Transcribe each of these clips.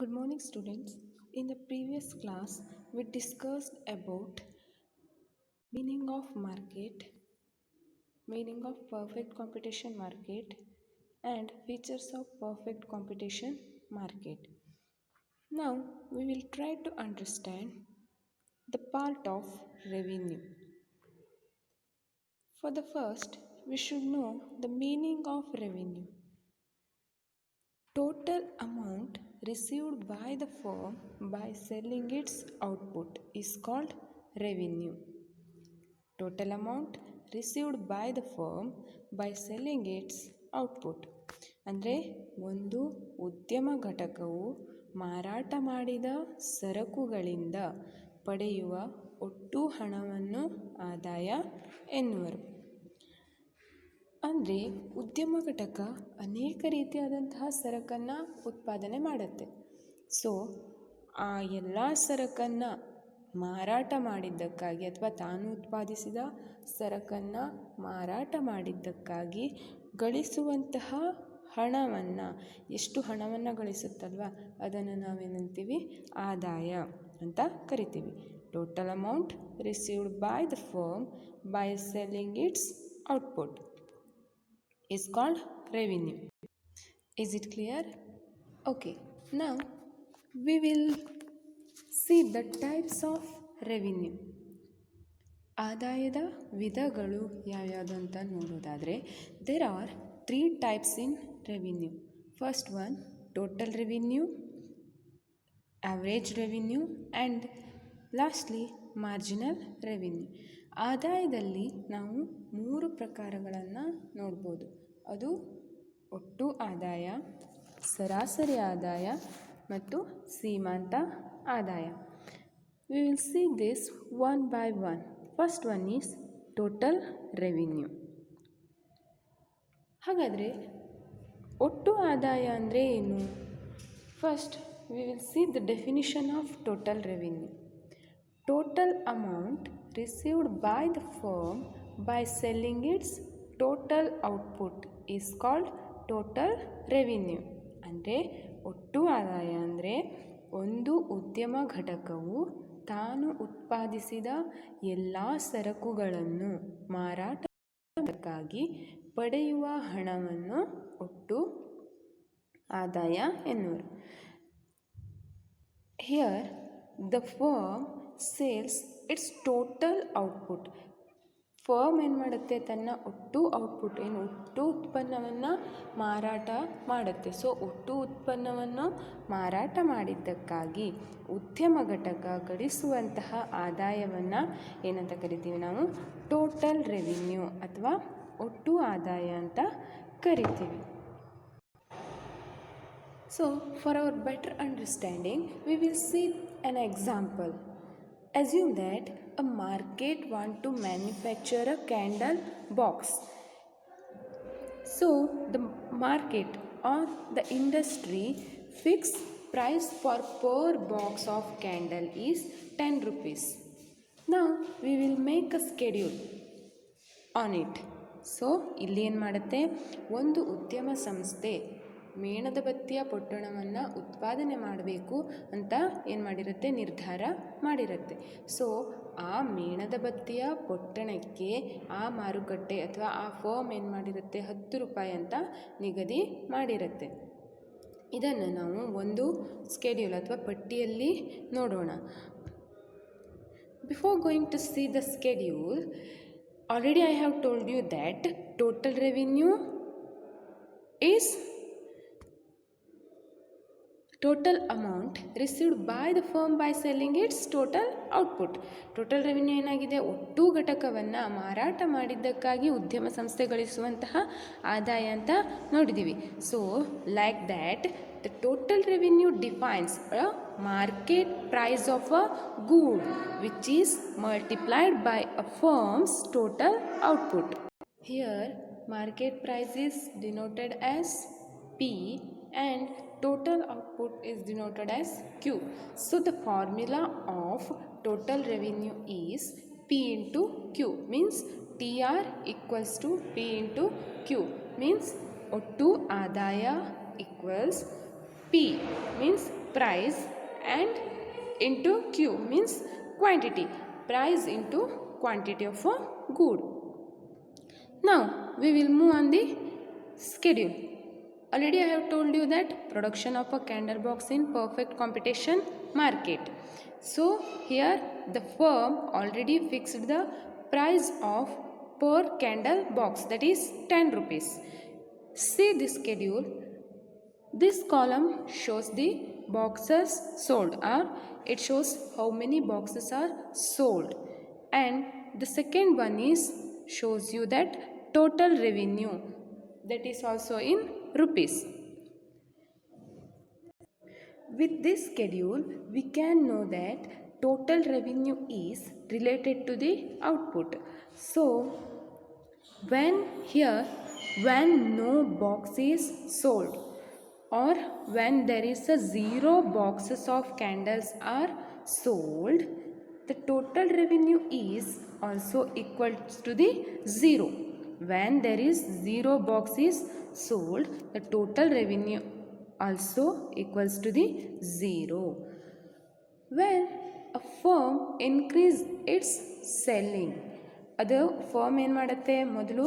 Good morning, students. In the previous class, we discussed about meaning of market, meaning of perfect competition market, and features of perfect competition market. Now, we will try to understand the part of revenue. For the first, we should know the meaning of revenue. Total amount received by the firm by selling its output is called revenue. Total amount received by the firm by selling its output ಅಂದರೆ ಒಂದು ಉದ್ಯಮ ಘಟಕವು ಮಾರಾಟ ಮಾಡಿದ ಸರಕುಗಳಿಂದ ಪಡೆಯುವ ಒಟ್ಟು ಹಣವನ್ನು ಆದಾಯ ಎನ್ನುವರು. ಅಂದರೆ ಉದ್ಯಮ ಘಟಕ ಅನೇಕ ರೀತಿಯಾದಂತಹ ಸರಕನ್ನು ಉತ್ಪಾದನೆ ಮಾಡುತ್ತೆ. ಸೊ ಆ ಎಲ್ಲ ಸರಕನ್ನು ಮಾರಾಟ ಮಾಡಿದ್ದಕ್ಕಾಗಿ ಅಥವಾ ತಾನು ಉತ್ಪಾದಿಸಿದ ಸರಕನ್ನು ಮಾರಾಟ ಮಾಡಿದ್ದಕ್ಕಾಗಿ ಗಳಿಸುವಂತಹ ಹಣವನ್ನು, ಎಷ್ಟು ಹಣವನ್ನು ಗಳಿಸುತ್ತಲ್ವ ಅದನ್ನು ನಾವೇನಂತೀವಿ ಆದಾಯ ಅಂತ ಕರಿತೀವಿ. Total amount received by the firm by selling it's output is called revenue. Is it clear? Okay, now we will see the types of revenue. ಆದಾಯದ ವಿಧಗಳು ಯಾವ್ಯಾವುದು ಅಂತ ನೋಡೋದಾದರೆ there are 3 types in revenue. First one, total revenue, average revenue and lastly marginal revenue. ಆದಾಯದಲ್ಲಿ ನಾವು 3 ಪ್ರಕಾರಗಳನ್ನು ನೋಡ್ಬೋದು. ಅದು ಒಟ್ಟು ಆದಾಯ, ಸರಾಸರಿ ಆದಾಯ ಮತ್ತು ಸೀಮಾಂತ ಆದಾಯ. We will see this one by one. First one is total revenue. ಹಾಗಾದರೆ ಒಟ್ಟು ಆದಾಯ ಅಂದರೆ ಏನು? First we will see the definition of total revenue. Total amount received by the firm by selling its total output is called total revenue. ಅಂದರೆ ಒಟ್ಟು ಆದಾಯ ಅಂದರೆ ಒಂದು ಉದ್ಯಮ ಘಟಕವು ತಾನು ಉತ್ಪಾದಿಸಿದ ಎಲ್ಲ ಸರಕುಗಳನ್ನು ಮಾರಾಟಕ್ಕಾಗಿ ಪಡೆಯುವ ಹಣವನ್ನು ಒಟ್ಟು ಆದಾಯ ಎನ್ನುವರು. Here the firm sales it's total output. Firm ಏನು ಮಾಡುತ್ತೆ, ತನ್ನ ಒಟ್ಟು ಔಟ್ಪುಟ್ ಏನು ಒಟ್ಟು ಉತ್ಪನ್ನವನ್ನು ಮಾರಾಟ ಮಾಡುತ್ತೆ. ಸೊ ಒಟ್ಟು ಉತ್ಪನ್ನವನ್ನು ಮಾರಾಟ ಮಾಡಿದ್ದಕ್ಕಾಗಿ ಉದ್ಯಮ ಘಟಕ ಗಳಿಸುವಂತಹ ಆದಾಯವನ್ನು ಏನಂತ ಕರಿತೀವಿ ನಾವು? ಟೋಟಲ್ ರೆವಿನ್ಯೂ ಅಥವಾ ಒಟ್ಟು ಆದಾಯ ಅಂತ ಕರಿತೀವಿ. So for our better understanding we will see an example. Assume that a market want to manufacture a candle box. So the market or the industry fixed price for per box of candle is 10 rupees. Now we will make a schedule on it. So ಇಲ್ಲಿ ಏನು ಮಾಡುತ್ತೆ, ಒಂದು ಉದ್ಯಮ ಸಂಸ್ಥೆ ಮೇಣದ ಬತ್ತಿಯ ಪೊಟ್ಟಣವನ್ನು ಉತ್ಪಾದನೆ ಮಾಡಬೇಕು ಅಂತ ಏನು ಮಾಡಿರುತ್ತೆ, ನಿರ್ಧಾರ ಮಾಡಿರುತ್ತೆ. ಸೊ ಆ ಮೇಣದ ಬತ್ತಿಯ ಪೊಟ್ಟಣಕ್ಕೆ ಆ ಮಾರುಕಟ್ಟೆ ಅಥವಾ ಆ ಫರ್ಮ್ ಏನು ಮಾಡಿರುತ್ತೆ, 10 ರೂಪಾಯಿ ಅಂತ ನಿಗದಿ ಮಾಡಿರುತ್ತೆ. ಇದನ್ನು ನಾವು ಒಂದು ಸ್ಕೆಡ್ಯೂಲ್ ಅಥವಾ ಪಟ್ಟಿಯಲ್ಲಿ ನೋಡೋಣ. Before going to see the schedule, already I have told you that total revenue is total amount received by the firm by selling its total output. Total revenue ಏನಾಗಿದೆ, ಒಟ್ಟು ಘಟಕವನ್ನು ಮಾರಾಟ ಮಾಡಿದ್ದಕ್ಕಾಗಿ ಉದ್ಯಮ ಸಂಸ್ಥೆ ಗಳಿಸುವಂತಹ ಆದಾಯ ಅಂತ ನೋಡಿದ್ದೀವಿ. So like that the total revenue defines a market price of a good which is multiplied by a firm's total output. Here market price is denoted as P and total output is denoted as Q. So the formula of total revenue is P into Q, means TR equals to P into Q, means ಒಟ್ಟು ಆದಾಯ equals P, means price and into Q means quantity. Price into quantity of a good. Now we will move on the schedule. Already I have told you that production of a candle box in perfect competition market. So here the firm already fixed the price of per candle box, that is 10 rupees. See the schedule. This column shows the boxes sold, or it shows how many boxes are sold, and the second one is shows you that total revenue, that is also in rupees. With this schedule we can know that total revenue is related to the output. So when no box is sold, or when there is a 0 boxes of candles are sold, the total revenue is also equal to the 0. When there is 0 box is sold, the total revenue also equals to the 0. When a firm increase its selling, ಅದು firm ಏನು ಮಾಡುತ್ತೆ, ಮೊದಲು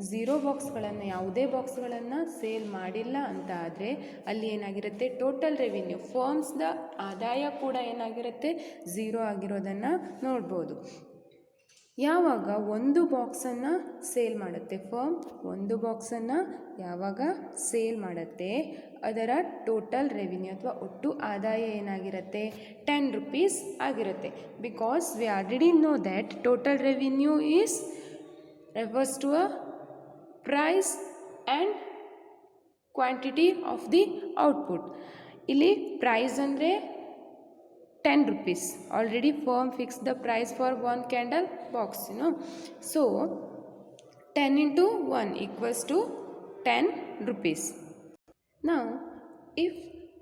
0 ಬಾಕ್ಸ್ಗಳನ್ನು, ಯಾವುದೇ ಬಾಕ್ಸ್ಗಳನ್ನು sale ಮಾಡಿಲ್ಲ ಅಂತ ಆದರೆ ಅಲ್ಲಿ ಏನಾಗಿರುತ್ತೆ, ಟೋಟಲ್ ರೆವಿನ್ಯೂ ಫರ್ಮ್ಸ್ದ ಆದಾಯ ಕೂಡ ಏನಾಗಿರುತ್ತೆ, 0 ಆಗಿರೋದನ್ನು ನೋಡ್ಬೋದು. ಯಾವಾಗ ಒಂದು ಬಾಕ್ಸನ್ನು ಸೇಲ್ ಮಾಡುತ್ತೆ, ಫರ್ಮ್ ಒಂದು ಬಾಕ್ಸನ್ನು ಯಾವಾಗ ಸೇಲ್ ಮಾಡುತ್ತೆ, ಅದರ ಟೋಟಲ್ ರೆವಿನ್ಯೂ ಅಥವಾ ಒಟ್ಟು ಆದಾಯ ಏನಾಗಿರುತ್ತೆ, 10 rupees ಆಗಿರುತ್ತೆ. Because we already know that total revenue is refers to a price and quantity of the output. ಇಲ್ಲಿ ಪ್ರೈಸ್ ಅಂದರೆ 10 rupees. Already firm fixed the price for one candle box, So 10 into 1 equals to 10 rupees. Now if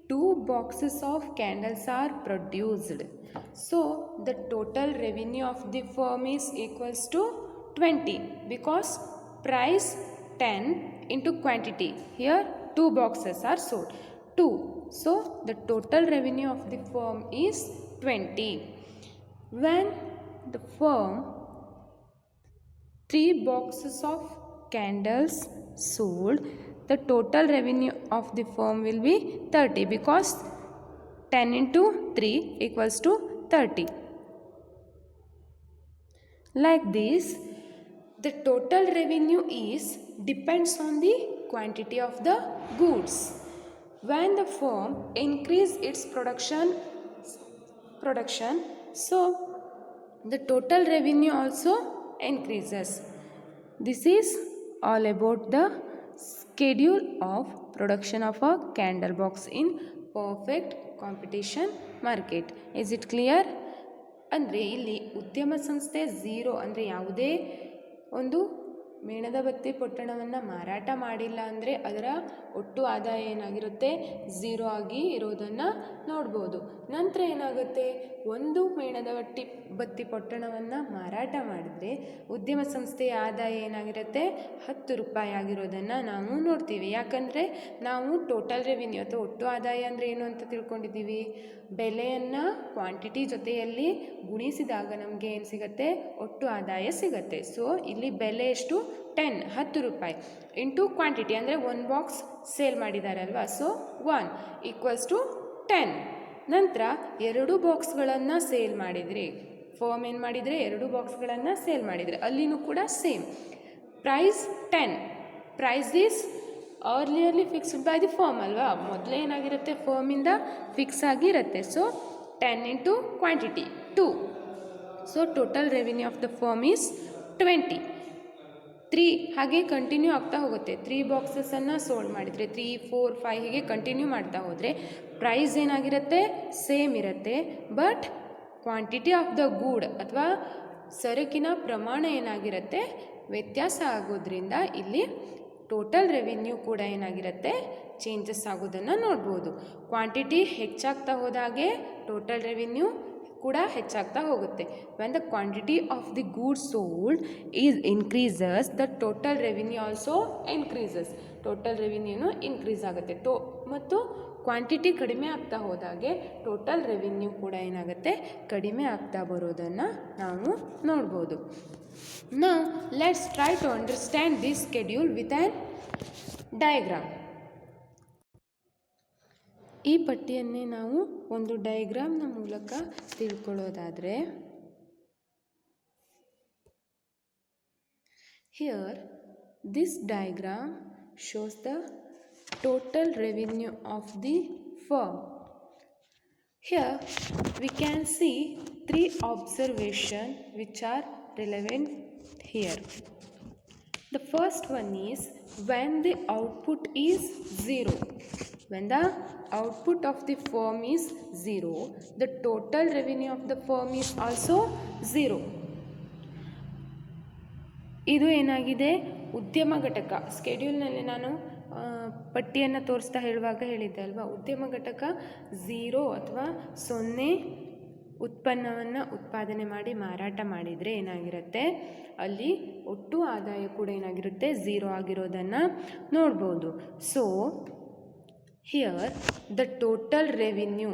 2 boxes of candles are produced, so the total revenue of the firm is equals to 20, because price 10 into quantity, here 2 boxes are sold, 2, so the total revenue of the firm is 20. When the firm 3 boxes of candles sold, the total revenue of the firm will be 30, because 10 into 3 equals to 30. Like this, the total revenue is depends on the quantity of the goods. When the firm increase its production, so the total revenue also increases. This is all about the schedule of production of a candle box in perfect competition market. Is it clear? ಅಂದರೆ ಇಲ್ಲಿ ಉದ್ಯಮ ಸಂಸ್ಥೆ 0 ಅಂದರೆ ಯಾವುದೇ ಒಂದು ಮೇಣದ ಬತ್ತಿ ಪೊಟ್ಟಣವನ್ನು ಮಾರಾಟ ಮಾಡಿಲ್ಲ ಅಂದರೆ ಅದರ ಒಟ್ಟು ಆದಾಯ ಏನಾಗಿರುತ್ತೆ, 0 ಆಗಿ ಇರೋದನ್ನು ನೋಡ್ಬೋದು. ನಂತರ ಏನಾಗುತ್ತೆ, ಒಂದು ಮೇಣದ ಬತ್ತಿ ಪೊಟ್ಟಣವನ್ನು ಮಾರಾಟ ಮಾಡಿದ್ರೆ ಉದ್ಯಮ ಸಂಸ್ಥೆಯ ಆದಾಯ ಏನಾಗಿರುತ್ತೆ, 10 ರೂಪಾಯಿ ಆಗಿರೋದನ್ನು ನಾವು ನೋಡ್ತೀವಿ. ಯಾಕಂದರೆ ನಾವು ಟೋಟಲ್ ರೆವಿನ್ಯೂ ಅಥವಾ ಒಟ್ಟು ಆದಾಯ ಅಂದರೆ ಏನು ಅಂತ ತಿಳ್ಕೊಂಡಿದ್ದೀವಿ, ಬೆಲೆಯನ್ನು ಕ್ವಾಂಟಿಟಿ ಜೊತೆಯಲ್ಲಿ ಗುಣಿಸಿದಾಗ ನಮಗೆ ಏನು ಸಿಗುತ್ತೆ, ಒಟ್ಟು ಆದಾಯ ಸಿಗುತ್ತೆ. ಸೊ ಇಲ್ಲಿ ಬೆಲೆ ಎಷ್ಟು, 10 ರೂಪಾಯಿ ಇಂಟು ಕ್ವಾಂಟಿಟಿ ಅಂದರೆ 1 ಬಾಕ್ಸ್ ಸೇಲ್ ಮಾಡಿದ್ದಾರೆ ಅಲ್ವಾ, ಸೊ 1 ಈಕ್ವಲ್ಸ್ ಟು 10. ನಂತರ 2 ಬಾಕ್ಸ್ಗಳನ್ನು ಸೇಲ್ ಮಾಡಿದ್ರಿ, ಫರ್ಮ್ ಏನು ಮಾಡಿದರೆ 2 ಬಾಕ್ಸ್ಗಳನ್ನು ಸೇಲ್ ಮಾಡಿದರೆ ಅಲ್ಲಿನೂ ಕೂಡ same price 10. Price is earlierly fixed by the firm ಅಲ್ವಾ, ಮೊದಲೇ ಏನಾಗಿರುತ್ತೆ ಫರ್ಮಿಂದ ಫಿಕ್ಸ್ ಆಗಿರುತ್ತೆ. So 10 into quantity 2, so total revenue of the firm is 20. 3 ಹಾಗೆ ಕಂಟಿನ್ಯೂ ಆಗ್ತಾ ಹೋಗುತ್ತೆ. 3 ಬಾಕ್ಸಸನ್ನು ಸೋಲ್ಡ್ ಮಾಡಿದರೆ 3, 4, 5 ಹೀಗೆ ಕಂಟಿನ್ಯೂ ಮಾಡ್ತಾ ಹೋದರೆ ಪ್ರೈಸ್ ಏನಾಗಿರುತ್ತೆ, ಸೇಮ್ ಇರುತ್ತೆ. ಬಟ್ ಕ್ವಾಂಟಿಟಿ ಆಫ್ ದ ಗೂಡ್ ಅಥವಾ ಸರಕಿನ ಪ್ರಮಾಣ ಏನಾಗಿರುತ್ತೆ, ವ್ಯತ್ಯಾಸ ಆಗೋದ್ರಿಂದ ಇಲ್ಲಿ ಟೋಟಲ್ ರೆವಿನ್ಯೂ ಕೂಡ ಏನಾಗಿರುತ್ತೆ, ಚೇಂಜಸ್ ಆಗೋದನ್ನು ನೋಡ್ಬೋದು. ಕ್ವಾಂಟಿಟಿ ಹೆಚ್ಚಾಗ್ತಾ ಹೋದಾಗೆ ಟೋಟಲ್ ರೆವಿನ್ಯೂ ಕೂಡ ಹೆಚ್ಚಾಗ್ತಾ ಹೋಗುತ್ತೆ. When the quantity of the goods sold is increases, the total revenue also increases. Total ರೆವಿನ್ಯೂನು ಇನ್ಕ್ರೀಸ್ ಆಗುತ್ತೆ. ಮತ್ತು ಕ್ವಾಂಟಿಟಿ ಕಡಿಮೆ ಆಗ್ತಾ ಹೋದಾಗೆ ಟೋಟಲ್ ರೆವಿನ್ಯೂ ಕೂಡ ಏನಾಗುತ್ತೆ, ಕಡಿಮೆ ಆಗ್ತಾ ಬರೋದನ್ನು ನಾವು ನೋಡ್ಬೋದು. Now let's try to understand this schedule with an diagram. ಈ ಪಟ್ಟಿಯನ್ನೇ ನಾವು ಒಂದು ಡಯಾಗ್ರಾಮ್ನ ಮೂಲಕ ತಿಳ್ಕೊಳ್ಳೋದಾದರೆ, here this diagram shows the total revenue of the firm. Here we can see three observations which are relevant here. The first one is when the output is 0. When the output of the firm is 0, the total revenue of the firm is also 0. ಇದು ಏನಾಗಿದೆ, ಉದ್ಯಮ ಘಟಕ ಸ್ಕೆಡ್ಯೂಲ್ನಲ್ಲಿ ನಾನು ಪಟ್ಟಿಯನ್ನು ತೋರಿಸ್ತಾ ಹೇಳುವಾಗ ಹೇಳಿದ್ದೆ ಅಲ್ವಾ, ಉದ್ಯಮ ಘಟಕ 0 ಅಥವಾ 0 ಉತ್ಪನ್ನವನ್ನು ಉತ್ಪಾದನೆ ಮಾಡಿ ಮಾರಾಟ ಮಾಡಿದರೆ ಏನಾಗಿರುತ್ತೆ, ಅಲ್ಲಿ ಒಟ್ಟು ಆದಾಯ ಕೂಡ ಏನಾಗಿರುತ್ತೆ, 0 ಆಗಿರೋದನ್ನು ನೋಡ್ಬೋದು. So here the total revenue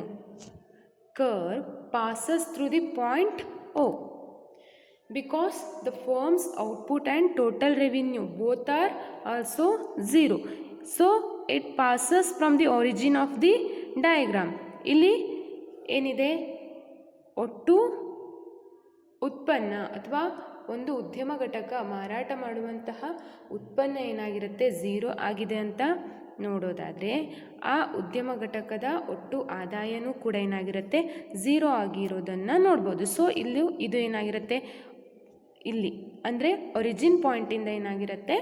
curve passes through the point O. Because the firm's output and total revenue both are also 0. So it passes from the origin of the diagram. ಇಲ್ಲಿ ಏನಿದೆ, ಒಟ್ಟು ಉತ್ಪನ್ನ ಅಥವಾ ಒಂದು ಉದ್ಯಮ ಘಟಕ ಮಾರಾಟ ಮಾಡುವಂತಹ ಉತ್ಪನ್ನ ಏನಾಗಿರುತ್ತೆ, 0 ಆಗಿದೆ ಅಂತ ನೋಡೋದಾದರೆ, ಆ ಉದ್ಯಮ ಘಟಕದ ಒಟ್ಟು ಆದಾಯನೂ ಕೂಡ ಏನಾಗಿರುತ್ತೆ, 0 ಆಗಿರೋದನ್ನು ನೋಡ್ಬೋದು. ಸೊ ಇಲ್ಲೂ ಇದು ಏನಾಗಿರುತ್ತೆ, ಇಲ್ಲಿ ಅಂದರೆ ಒರಿಜಿನ್ ಪಾಯಿಂಟಿಂದ ಏನಾಗಿರುತ್ತೆ,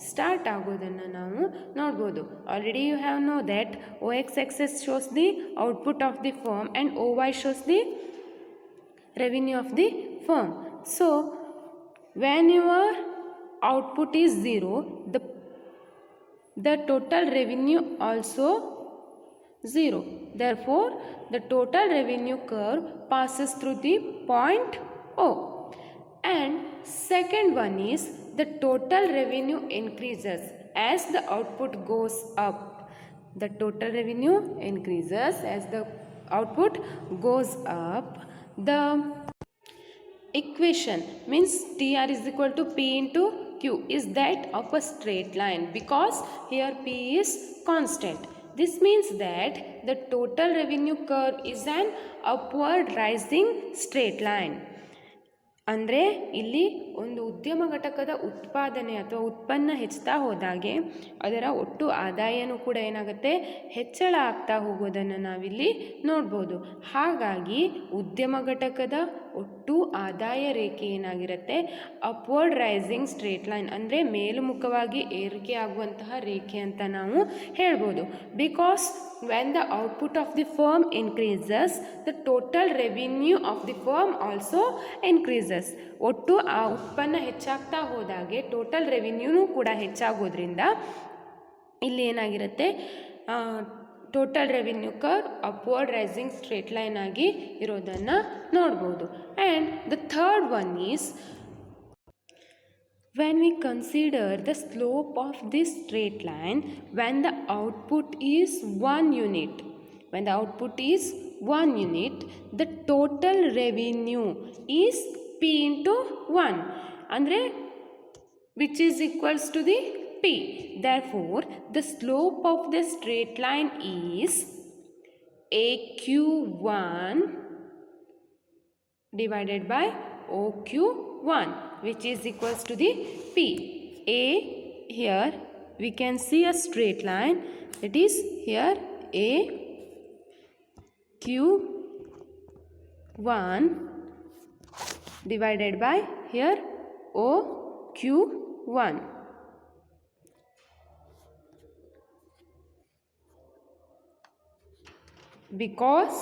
ಸ್ಟಾರ್ಟ್ ಆಗೋದನ್ನು ನಾವು ನೋಡ್ಬೋದು. Already you have know that OX-axis shows the output of the firm and OY shows the revenue of the firm. So when your output is 0, the total revenue also 0. Therefore the total revenue curve passes through the point O. And second one is the total revenue increases as the output goes up. The total revenue increases as the output goes up. The equation means TR is equal to P into Q is that of a straight line, because here P is constant. This means that the total revenue curve is an upward rising straight line. ಅಂದರೆ ಇಲ್ಲಿ ಒಂದು ಉದ್ಯಮ ಘಟಕದ ಉತ್ಪಾದನೆ ಅಥವಾ ಉತ್ಪನ್ನ ಹೆಚ್ಚುತ್ತಾ ಹೋದಾಗೆ ಅದರ ಒಟ್ಟು ಆದಾಯನೂ ಕೂಡ ಏನಾಗುತ್ತೆ, ಹೆಚ್ಚಳ ಆಗ್ತಾ ಹೋಗೋದನ್ನು ನಾವಿಲ್ಲಿ ನೋಡ್ಬೋದು. ಹಾಗಾಗಿ ಉದ್ಯಮ ಘಟಕದ ಒಟ್ಟು ಆದಾಯ ರೇಖೆ ಏನಾಗಿರುತ್ತೆ, ಅಪ್ವರ್ಡ್ ರೈಸಿಂಗ್ ಸ್ಟ್ರೇಟ್ ಲೈನ್ ಅಂದರೆ ಮೇಲುಮುಖವಾಗಿ ಏರಿಕೆ ಆಗುವಂತಹ ರೇಖೆ ಅಂತ ನಾವು ಹೇಳ್ಬೋದು. Because when the output of the firm increases, the total revenue of the firm also increases. ಒಟ್ಟು ಆ ಉತ್ಪನ್ನ ಹೆಚ್ಚಾಗ್ತಾ ಹೋದಾಗೆ ಟೋಟಲ್ ರೆವಿನ್ಯೂನೂ ಕೂಡ ಹೆಚ್ಚಾಗೋದ್ರಿಂದ ಇಲ್ಲಿ ಏನಾಗಿರುತ್ತೆ, total revenue curve upward rising straight line ಆಗಿ ಇರೋದನ್ನು ನೋಡ್ಬೋದು. And the third one is when we consider the slope of this straight line when the output is 1 unit. When the output is 1 unit, the total revenue is P into 1, ಅಂದರೆ which is equals to the P. Therefore, the slope of the straight line is AQ1 divided by OQ1, which is equals to the P. A, here we can see a straight line, it is here A Q1 divided by here OQ1. Because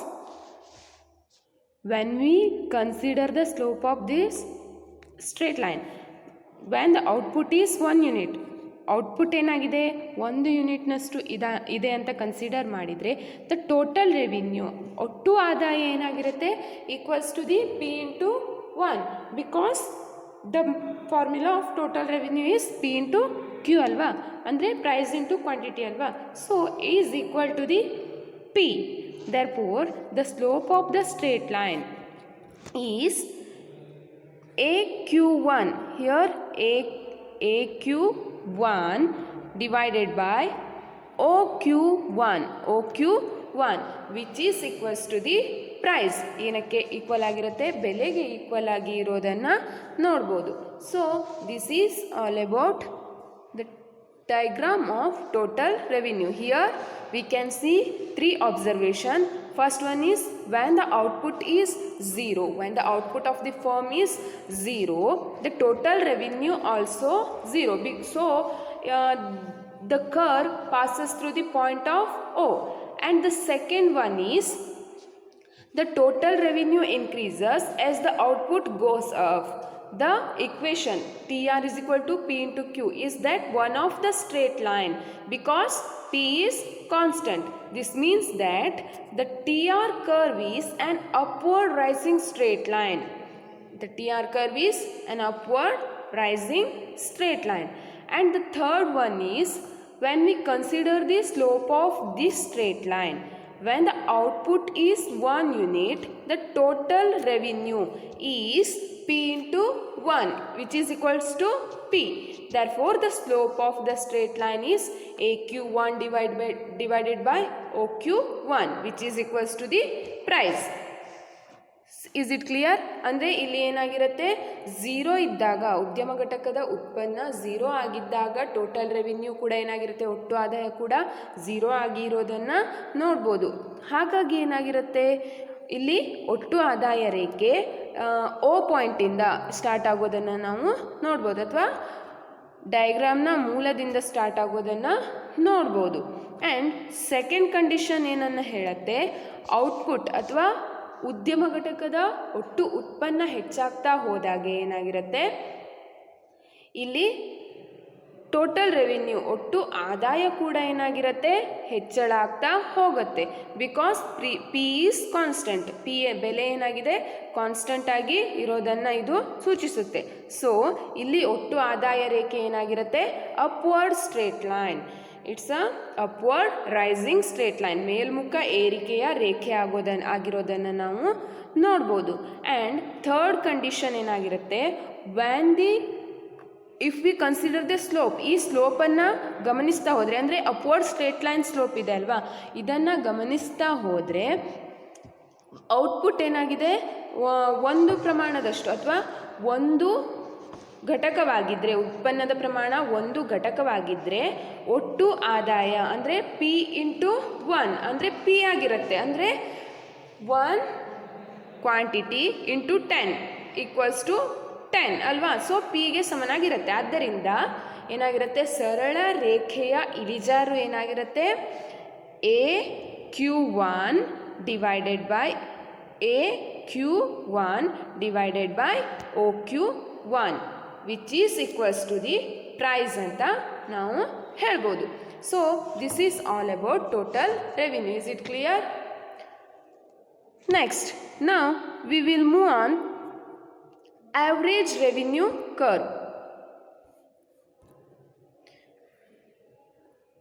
when we consider the slope of this straight line, when the output is 1 unit, output ಏನಾಗಿದೆ 1 ಯೂನಿಟ್ನಷ್ಟು ಇದೆ ಅಂತ consider ಮಾಡಿದರೆ the total revenue ಒಟ್ಟು ಆದಾಯ ಏನಾಗಿರುತ್ತೆ equals to the P into 1, because the formula of total revenue is P into Q ಅಲ್ವಾ, ಅಂದರೆ price into quantity ಅಲ್ವಾ. So is equal to the P. Therefore, the slope of the straight line is AQ1. Here AQ1 divided by OQ1 which is equals to the price. ಏನಕ್ಕೆ equal ಆಗಿರುತ್ತೆ? ಬೆಲೆಗೆ equal ಆಗಿ ಇರೋದನ್ನು ನೋಡ್ಬೋದು. So this is all about the diagram of total revenue. Here we can see three observations. First one is when the output is 0, when the output of the firm is 0, the total revenue also 0. So the curve passes through the point of O. And the second one is the total revenue increases as the output goes up. The equation TR is equal to P into Q is that one of the straight line because P is constant. This means that the TR curve is an upward rising straight line. The TR curve is an upward rising straight line. And the third one is when we consider the slope of this straight line. When the output is 1 unit, the total revenue is P into 1 which is equals to P. Therefore, the slope of the straight line is AQ1 divided by OQ1 which is equals to the price. Is it clear? ಅಂದರೆ ಇಲ್ಲಿ ಏನಾಗಿರುತ್ತೆ, 0 ಇದ್ದಾಗ ಉದ್ಯಮ ಘಟಕದ ಉತ್ಪನ್ನ 0 ಆಗಿದ್ದಾಗ total revenue ಕೂಡ ಏನಾಗಿರುತ್ತೆ, ಒಟ್ಟು ಆದಾಯ ಕೂಡ 0 ಆಗಿರೋದನ್ನು ನೋಡ್ಬೋದು. ಹಾಗಾಗಿ ಏನಾಗಿರುತ್ತೆ, ಇಲ್ಲಿ ಒಟ್ಟು ಆದಾಯ ರೇಖೆ O ಪಾಯಿಂಟಿಂದ ಸ್ಟಾರ್ಟ್ ಆಗೋದನ್ನು ನಾವು ನೋಡ್ಬೋದು ಅಥವಾ ಡಯಾಗ್ರಾಮ್ನ ಮೂಲದಿಂದ ಸ್ಟಾರ್ಟ್ ಆಗೋದನ್ನು ನೋಡ್ಬೋದು. ಆ್ಯಂಡ್ ಸೆಕೆಂಡ್ ಕಂಡೀಷನ್ ಏನನ್ನು ಹೇಳುತ್ತೆ, ಔಟ್ಪುಟ್ ಅಥವಾ ಉದ್ಯಮ ಘಟಕದ ಒಟ್ಟು ಉತ್ಪನ್ನ ಹೆಚ್ಚಾಗ್ತಾ ಹೋದಾಗ ಏನಾಗಿರುತ್ತೆ, ಇಲ್ಲಿ ಟೋಟಲ್ ರೆವಿನ್ಯೂ ಒಟ್ಟು ಆದಾಯ ಕೂಡ ಏನಾಗಿರುತ್ತೆ, ಹೆಚ್ಚಳ ಆಗ್ತಾ ಹೋಗುತ್ತೆ. Because P is constant, P ಬೆಲೆ ಏನಾಗಿದೆ ಕಾನ್ಸ್ಟೆಂಟ್ ಆಗಿ ಇರೋದನ್ನು ಇದು ಸೂಚಿಸುತ್ತೆ. ಸೊ ಇಲ್ಲಿ ಒಟ್ಟು ಆದಾಯ ರೇಖೆ ಏನಾಗಿರುತ್ತೆ, upward straight line. It's a upward rising straight line, ಮೇಲ್ಮುಖ ಏರಿಕೆಯ ರೇಖೆ ಆಗಿರೋದನ್ನು ನಾವು ನೋಡ್ಬೋದು. ಆ್ಯಂಡ್ ಥರ್ಡ್ ಕಂಡೀಷನ್ ಏನಾಗಿರುತ್ತೆ, when the if we consider the slope, ಈ ಸ್ಲೋಪನ್ನು ಗಮನಿಸ್ತಾ ಹೋದರೆ, ಅಂದರೆ ಅಪ್ವರ್ಡ್ ಸ್ಟ್ರೇಟ್ ಲೈನ್ ಸ್ಲೋಪ್ ಇದೆ ಅಲ್ವಾ, ಇದನ್ನು ಗಮನಿಸ್ತಾ ಹೋದರೆ ಔಟ್ಪುಟ್ ಏನಾಗಿದೆ, ಒಂದು ಪ್ರಮಾಣದಷ್ಟು ಅಥವಾ ಒಂದು ಘಟಕವಾಗಿದ್ದರೆ, ಉತ್ಪನ್ನದ ಪ್ರಮಾಣ ಒಂದು ಘಟಕವಾಗಿದ್ದರೆ ಒಟ್ಟು ಆದಾಯ ಅಂದರೆ P ಇಂಟು 1 ಅಂದರೆ P ಆಗಿರುತ್ತೆ. ಅಂದರೆ 1 ಕ್ವಾಂಟಿಟಿ ಇಂಟು 10 ಈಕ್ವಲ್ಸ್ ಟು 10 ಅಲ್ವಾ. ಸೊ ಪಿಗೆ ಸಮನಾಗಿರುತ್ತೆ. ಆದ್ದರಿಂದ ಏನಾಗಿರುತ್ತೆ, ಸರಳ ರೇಖೆಯ ಇಳಿಜಾರು ಏನಾಗಿರುತ್ತೆ, AQ1 divided by AQ1 divided by OQ1 which is equals to the price ಅಂತ ನಾವು ಹೇಳ್ಬೋದು. So this is all about total revenue. Is it clear? Next now we will move on average revenue curve.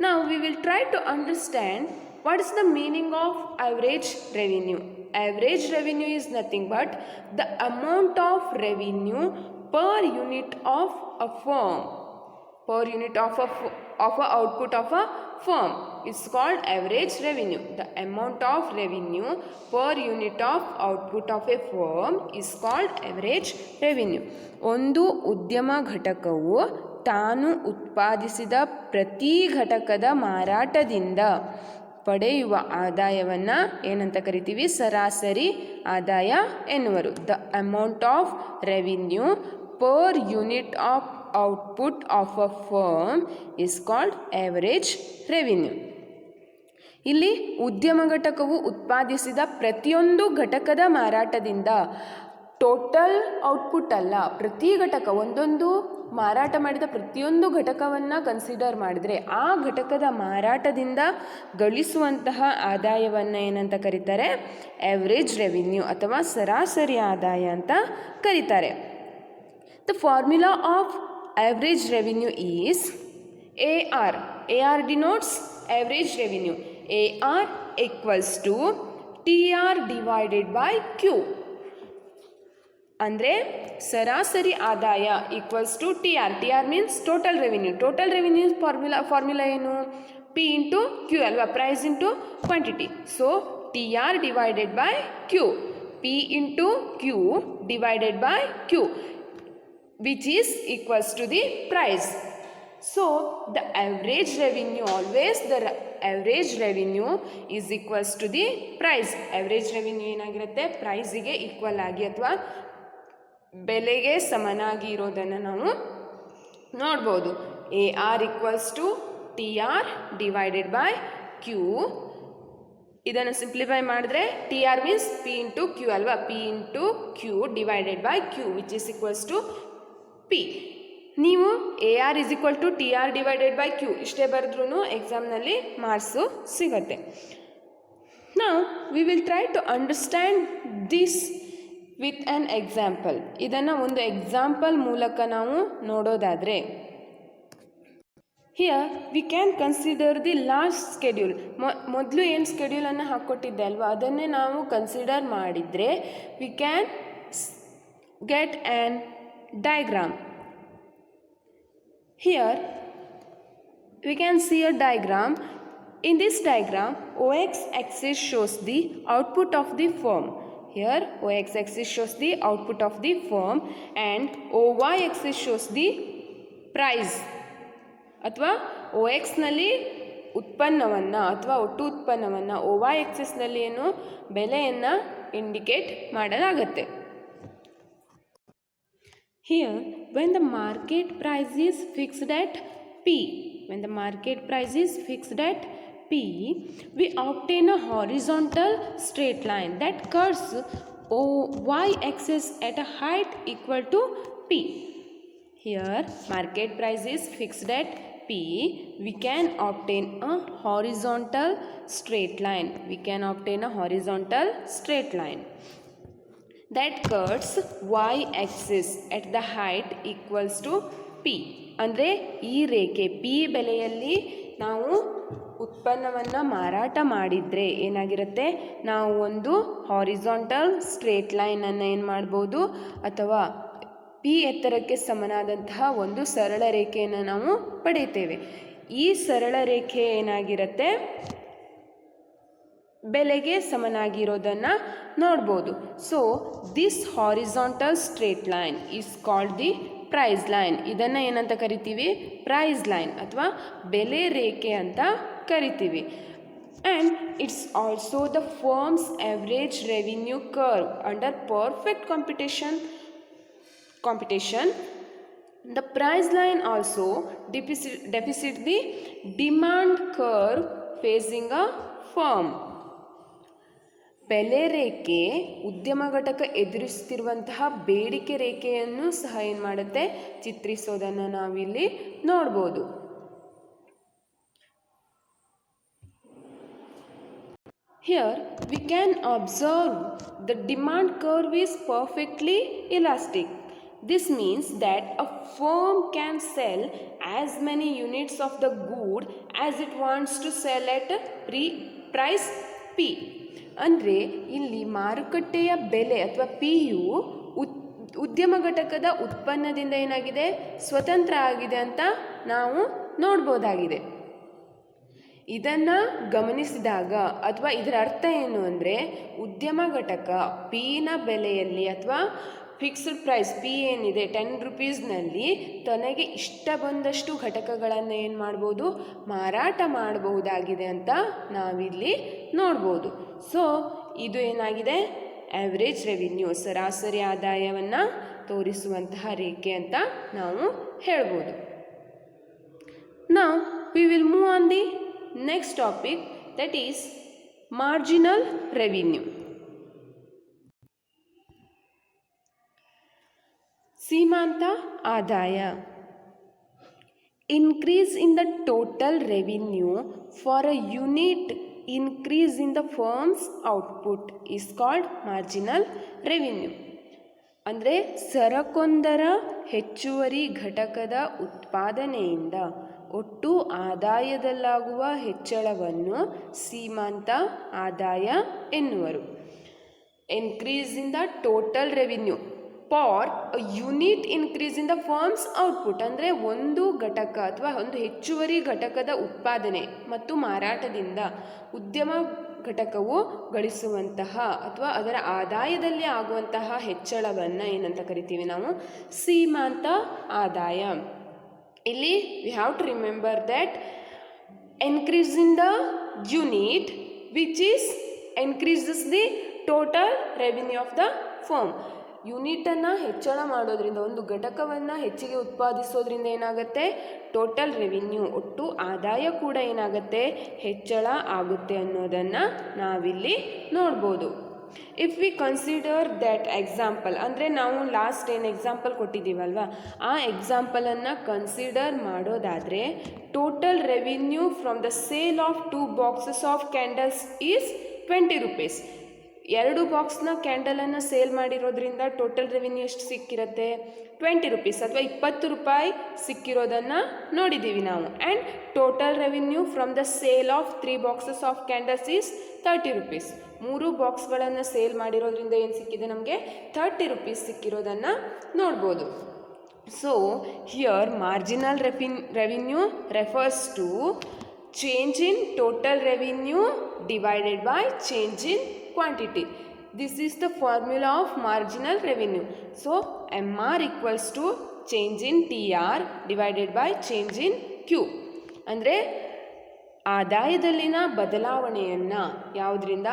Now we will try to understand what is the meaning of average revenue. Average revenue is nothing but the amount of revenue per unit of a firm, per unit of a output of a firm is called average revenue. The amount of revenue per unit of output of a firm is called average revenue. ಒಂದು ಉದ್ಯಮ ಘಟಕವು ತಾನು ಉತ್ಪಾದಿಸಿದ ಪ್ರತಿ ಘಟಕದ ಮಾರಾಟದಿಂದ ಪಡೆಯುವ ಆದಾಯವನ್ನು ಏನಂತ ಕರಿತೀವಿ, ಸರಾಸರಿ ಆದಾಯ ಎನ್ನುವರು. The amount of revenue per unit of output of a firm is called average revenue. ಇಲ್ಲಿ ಉದ್ಯಮ ಘಟಕವು ಉತ್ಪಾದಿಸಿದ ಪ್ರತಿಯೊಂದು ಘಟಕದ ಮಾರಾಟದಿಂದ, ಟೋಟಲ್ ಔಟ್ಪುಟ್ ಅಲ್ಲ, ಪ್ರತಿ ಘಟಕ ಒಂದೊಂದು ಮಾರಾಟ ಮಾಡಿದ ಪ್ರತಿಯೊಂದು ಘಟಕವನ್ನು ಕನ್ಸಿಡರ್ ಮಾಡಿದರೆ ಆ ಘಟಕದ ಮಾರಾಟದಿಂದ ಗಳಿಸುವಂತಹ ಆದಾಯವನ್ನು ಏನಂತ ಕರೀತಾರೆ, ಆವ್ರೇಜ್ ರೆವಿನ್ಯೂ ಅಥವಾ ಸರಾಸರಿ ಆದಾಯ ಅಂತ ಕರೀತಾರೆ. The formula of average revenue is AR. AR denotes average revenue. AR equals to T R divided by Q. ಅಂದರೆ ಸರಾಸರಿ ಆದಾಯ equals to T R. T R means total revenue. Total revenue formula ಏನು? P into Q ಅಲ್ವಾ, price into quantity. So T R divided by Q, P into Q divided by Q, which is equals to the price. So the average revenue, always the average revenue is equals to the price. Average revenue ಏನಾಗಿರುತ್ತೆ? ಪ್ರೈಸಿಗೆ equal ಆಗಿ ಅಥವಾ ಬೆಲೆಗೆ ಸಮನಾಗಿ ಇರೋದನ್ನು ನಾವು ನೋಡ್ಬೋದು. A R equals to T R divided by Q. ಇದನ್ನು simplify ಮಾಡಿದ್ರೆ T R means P into Q ಅಲ್ವಾ, P into Q divided by Q which is equals to P. ನೀವು A R is equal to T R divided by Q ಇಷ್ಟೇ ಬರೆದ್ರೂ ಎಕ್ಸಾಮ್ನಲ್ಲಿ marks ಸಿಗುತ್ತೆ. ನಾವು we will try to understand this with an example. ಇದನ್ನು ಒಂದು example ಮೂಲಕ ನಾವು ನೋಡೋದಾದರೆ, here we can consider the last schedule. ಮೊದಲು ಏನು ಸ್ಕೆಡ್ಯೂಲನ್ನು ಹಾಕ್ಕೊಟ್ಟಿದ್ದೆ ಅಲ್ವಾ, ಅದನ್ನೇ ನಾವು ಕನ್ಸಿಡರ್ ಮಾಡಿದರೆ we can get an diagram. Here we can see a diagram. In this diagram, OX axis shows the output of the firm. Here OX axis shows the output of the firm and OY axis shows the price. ಅಥವಾ OX ನಲ್ಲಿ ಉತ್ಪನ್ನವನ್ನು ಅಥವಾ ಒಟ್ಟು ಉತ್ಪನ್ನವನ್ನು, OY axis ನಲ್ಲಿ ಏನು ಬೆಲೆಯನ್ನು indicate ಮಾಡಲಾಗುತ್ತೆ. Here, when the market price is fixed at P, when the market price is fixed at P, we obtain a horizontal straight line that cuts OY axis at a height equal to P. Here, market price is fixed at P, we can obtain a horizontal straight line. We can obtain a horizontal straight line that cuts y axis at the height equals to P. ಅಂದರೆ ಈ ರೇಖೆ P ಬೆಲೆಯಲ್ಲಿ ನಾವು ಉತ್ಪನ್ನವನ್ನು ಮಾರಾಟ ಮಾಡಿದರೆ ಏನಾಗಿರುತ್ತೆ, ನಾವು ಒಂದು ಹಾರಿಜಾಂಟಲ್ ಸ್ಟ್ರೇಟ್ ಲೈನನ್ನು ಏನು ಮಾಡ್ಬೋದು, ಅಥವಾ P ಎತ್ತರಕ್ಕೆ ಸಮನಾದಂತಹ ಒಂದು ಸರಳ ರೇಖೆಯನ್ನು ನಾವು ಪಡೆಯುತ್ತೇವೆ. ಈ ಸರಳ ರೇಖೆ ಏನಾಗಿರುತ್ತೆ, ಬೆಲೆಗೆ ಸಮನಾಗಿರೋದನ್ನು ನೋಡ್ಬೋದು. So this horizontal straight line is called the price line. ಇದನ್ನು ಏನಂತ ಕರಿತೀವಿ? ಪ್ರೈಸ್ ಲೈನ್ ಅಥವಾ ಬೆಲೆ ರೇಖೆ ಅಂತ ಕರಿತೀವಿ. And it's also the firms average revenue curve under perfect competition. The price line also deficit the demand curve facing a firm. ಬೆಲೆ ರೇಖೆ ಉದ್ಯಮ ಘಟಕ ಎದುರಿಸುತ್ತಿರುವಂತಹ ಬೇಡಿಕೆ ರೇಖೆಯನ್ನು ಸಹ ಏನು ಮಾಡುತ್ತೆ, ಚಿತ್ರಿಸೋದನ್ನು ನಾವಿಲ್ಲಿ ನೋಡ್ಬೋದು. Here we can observe the demand curve is perfectly elastic. This means that a firm can sell as many units of the good as it wants to sell at price P. ಅಂದರೆ ಇಲ್ಲಿ ಮಾರುಕಟ್ಟೆಯ ಬೆಲೆ ಅಥವಾ P U ಉದ್ಯಮ ಘಟಕದ ಉತ್ಪನ್ನದಿಂದ ಏನಾಗಿದೆ, ಸ್ವತಂತ್ರ ಆಗಿದೆ ಅಂತ ನಾವು ನೋಡ್ಬೋದಾಗಿದೆ. ಇದನ್ನು ಗಮನಿಸಿದಾಗ ಅಥವಾ ಇದರ ಅರ್ಥ ಏನು ಅಂದರೆ, ಉದ್ಯಮ ಘಟಕ ಪಿನ ಬೆಲೆಯಲ್ಲಿ ಅಥವಾ ಫಿಕ್ಸ್ಡ್ ಪ್ರೈಸ್ ಪಿ ಏನಿದೆ 10 ರೂಪೀಸ್ನಲ್ಲಿ ತನಗೆ ಇಷ್ಟ ಬಂದಷ್ಟು ಘಟಕಗಳನ್ನು ಏನು ಮಾಡ್ಬೋದು, ಮಾರಾಟ ಮಾಡಬಹುದಾಗಿದೆ ಅಂತ ನಾವಿಲ್ಲಿ ನೋಡ್ಬೋದು. ಸೊ ಇದು ಏನಾಗಿದೆ, ಆವ್ರೇಜ್ ರೆವಿನ್ಯೂ, ಸರಾಸರಿ ಆದಾಯವನ್ನು ತೋರಿಸುವಂತಹ ರೇಖೆ ಅಂತ ನಾವು ಹೇಳ್ಬೋದು. ನಾವು we will move on the next topic, that is marginal revenue. ಸೀಮಾಂತ ಆದಾಯ. Increase in the total revenue for a unit increase in the firm's output is called marginal revenue. ಅಂದರೆ ಸರಕೊಂದರ ಹೆಚ್ಚುವರಿ ಘಟಕದ ಉತ್ಪಾದನೆಯಿಂದ ಒಟ್ಟು ಆದಾಯದಲ್ಲಾಗುವ ಹೆಚ್ಚಳವನ್ನು ಸೀಮಾಂತ ಆದಾಯ ಎನ್ನುವರು. Increase in the total revenue for a unit increase in the firms output, ಅಂದರೆ ಒಂದು ಘಟಕ ಅಥವಾ ಒಂದು ಹೆಚ್ಚುವರಿ ಘಟಕದ ಉತ್ಪಾದನೆ ಮತ್ತು ಮಾರಾಟದಿಂದ ಉದ್ಯಮ ಘಟಕವು ಗಳಿಸುವಂತಹ ಅಥವಾ ಅದರ ಆದಾಯದಲ್ಲಿ ಆಗುವಂತಹ ಹೆಚ್ಚಳವನ್ನು ಏನಂತ ಕರಿತೀವಿ ನಾವು? ಸೀಮಾಂತ ಆದಾಯ. ಇಲ್ಲಿ we have to remember that increase in the unit which is increases the total revenue of the firm. ಯೂನಿಟನ್ನು ಹೆಚ್ಚಳ ಮಾಡೋದ್ರಿಂದ, ಒಂದು ಘಟಕವನ್ನು ಹೆಚ್ಚಿಗೆ ಉತ್ಪಾದಿಸೋದ್ರಿಂದ ಏನಾಗುತ್ತೆ? ಟೋಟಲ್ ರೆವಿನ್ಯೂ, ಒಟ್ಟು ಆದಾಯ ಕೂಡ ಏನಾಗುತ್ತೆ? ಹೆಚ್ಚಳ ಆಗುತ್ತೆ ಅನ್ನೋದನ್ನು ನಾವಿಲ್ಲಿ ನೋಡ್ಬೋದು. If we consider that example, ಅಂದರೆ ನಾವು ಲಾಸ್ಟ್ ಏನು ಎಕ್ಸಾಂಪಲ್ ಕೊಟ್ಟಿದ್ದೀವಲ್ವ, ಆ ಎಕ್ಸಾಂಪಲನ್ನು ಕನ್ಸಿಡರ್ ಮಾಡೋದಾದರೆ total revenue from the sale of 2 boxes of candles is 20 rupees. 2 ಬಾಕ್ಸ್ನ ಕ್ಯಾಂಡಲನ್ನು ಸೇಲ್ ಮಾಡಿರೋದ್ರಿಂದ ಟೋಟಲ್ ರೆವಿನ್ಯೂ ಎಷ್ಟು ಸಿಕ್ಕಿರುತ್ತೆ? 20 rupees ಅಥವಾ 20 ರೂಪಾಯಿ ಸಿಕ್ಕಿರೋದನ್ನು ನೋಡಿದ್ದೀವಿ ನಾವು. And total revenue from the sale of 3 boxes of candles is 30 rupees. 3 ಬಾಕ್ಸ್ಗಳನ್ನು ಸೇಲ್ ಮಾಡಿರೋದ್ರಿಂದ ಏನು ಸಿಕ್ಕಿದೆ ನಮಗೆ? 30 rupees ಸಿಕ್ಕಿರೋದನ್ನು ನೋಡ್ಬೋದು. So here marginal revenue refers to change in total revenue divided by change in quantity. This is the formula of marginal revenue. So MR equals to change in TR divided by change in Q. ಅಂದರೆ ಆದಾಯದಲ್ಲಿನ ಬದಲಾವಣೆಯನ್ನು ಯಾವುದರಿಂದ?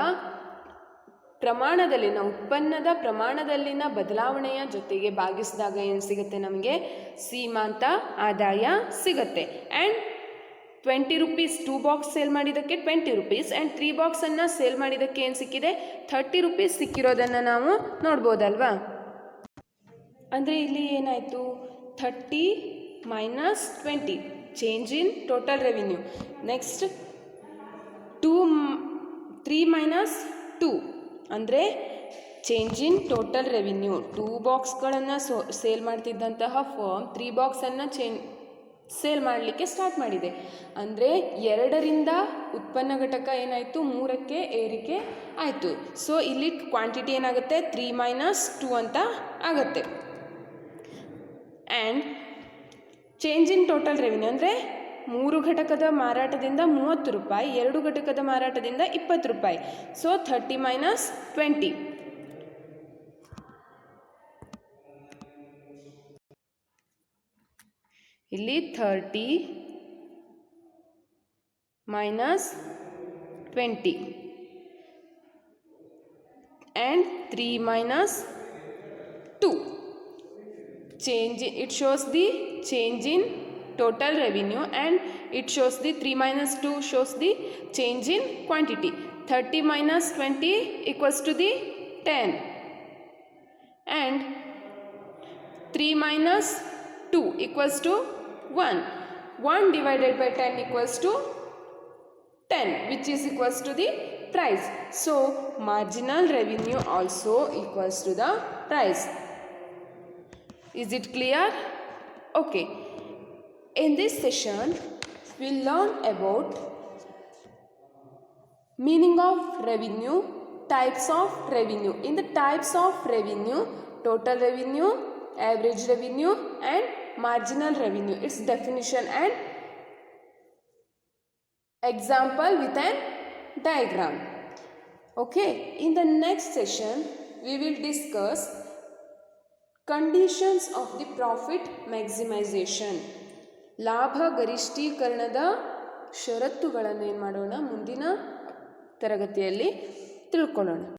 ಪ್ರಮಾಣದಲ್ಲಿನ, ಉತ್ಪನ್ನದ ಪ್ರಮಾಣದಲ್ಲಿನ ಬದಲಾವಣೆಯ ಜೊತೆಗೆ ಭಾಗಿಸಿದಾಗ ಏನು ಸಿಗುತ್ತೆ ನಮಗೆ? ಸೀಮಾಂತ ಆದಾಯ ಸಿಗುತ್ತೆ. ಆ್ಯಂಡ್ 20 rupees 2 ಬಾಕ್ಸ್ ಸೇಲ್ ಮಾಡಿದ್ದಕ್ಕೆ 20 rupees ಆ್ಯಂಡ್ 3 ಬಾಕ್ಸನ್ನು ಸೇಲ್ ಮಾಡಿದ್ದಕ್ಕೆ ಏನು ಸಿಕ್ಕಿದೆ? 30 rupees ಸಿಕ್ಕಿರೋದನ್ನು ನಾವು ನೋಡ್ಬೋದಲ್ವಾ? ಅಂದರೆ ಇಲ್ಲಿ ಏನಾಯಿತು? 30 minus 20 change in total revenue. Next 3 minus 2 ಅಂದರೆ ಚೇಂಜ್ ಇನ್ ಟೋಟಲ್ ರೆವಿನ್ಯೂ. 2 ಬಾಕ್ಸ್ಗಳನ್ನು ಸೇಲ್ ಮಾಡ್ತಿದ್ದಂತಹ ಫರ್ಮ್ 3 ಬಾಕ್ಸನ್ನು ಸೇಲ್ ಮಾಡಲಿಕ್ಕೆ ಸ್ಟಾರ್ಟ್ ಮಾಡಿದೆ. ಅಂದರೆ 2ರಿಂದ ಉತ್ಪನ್ನ ಘಟಕ ಏನಾಯಿತು? 3ಕ್ಕೆ ಏರಿಕೆ ಆಯಿತು. ಸೊ ಇಲ್ಲಿ ಕ್ವಾಂಟಿಟಿ ಏನಾಗುತ್ತೆ? 3 minus 2 ಅಂತ ಆಗುತ್ತೆ. And change in total revenue ಅಂದರೆ 3 ಘಟಕದ ಮಾರಾಟದಿಂದ 30 ರೂಪಾಯಿ, 2 ಘಟಕದ ಮಾರಾಟದಿಂದ 20 ರೂಪಾಯಿ. So 30 minus 20. ಇಲ್ಲಿ 30 minus 20 and 3 minus 2. It shows the change in total revenue and it shows the 3 minus 2 shows the change in quantity. 30 minus 20 equals to the 10 and 3 minus 2 equals to 1. 1 divided by 10 equals to 10, which is equals to the price. So marginal revenue also equals to the price. Is it clear? Okay. In this session we'll learn about meaning of revenue, types of revenue. In the types of revenue, total revenue, average revenue and marginal revenue, its definition and example with an diagram. Okay, in the next session we will discuss conditions of the profit maximization. ಲಾಭ ಗರಿಷ್ಠೀಕರಣದ ಷರತ್ತುಗಳನ್ನು ಏನು ಮಾಡೋಣ? ಮುಂದಿನ ತರಗತಿಯಲ್ಲಿ ತಿಳ್ಕೊಳ್ಳೋಣ.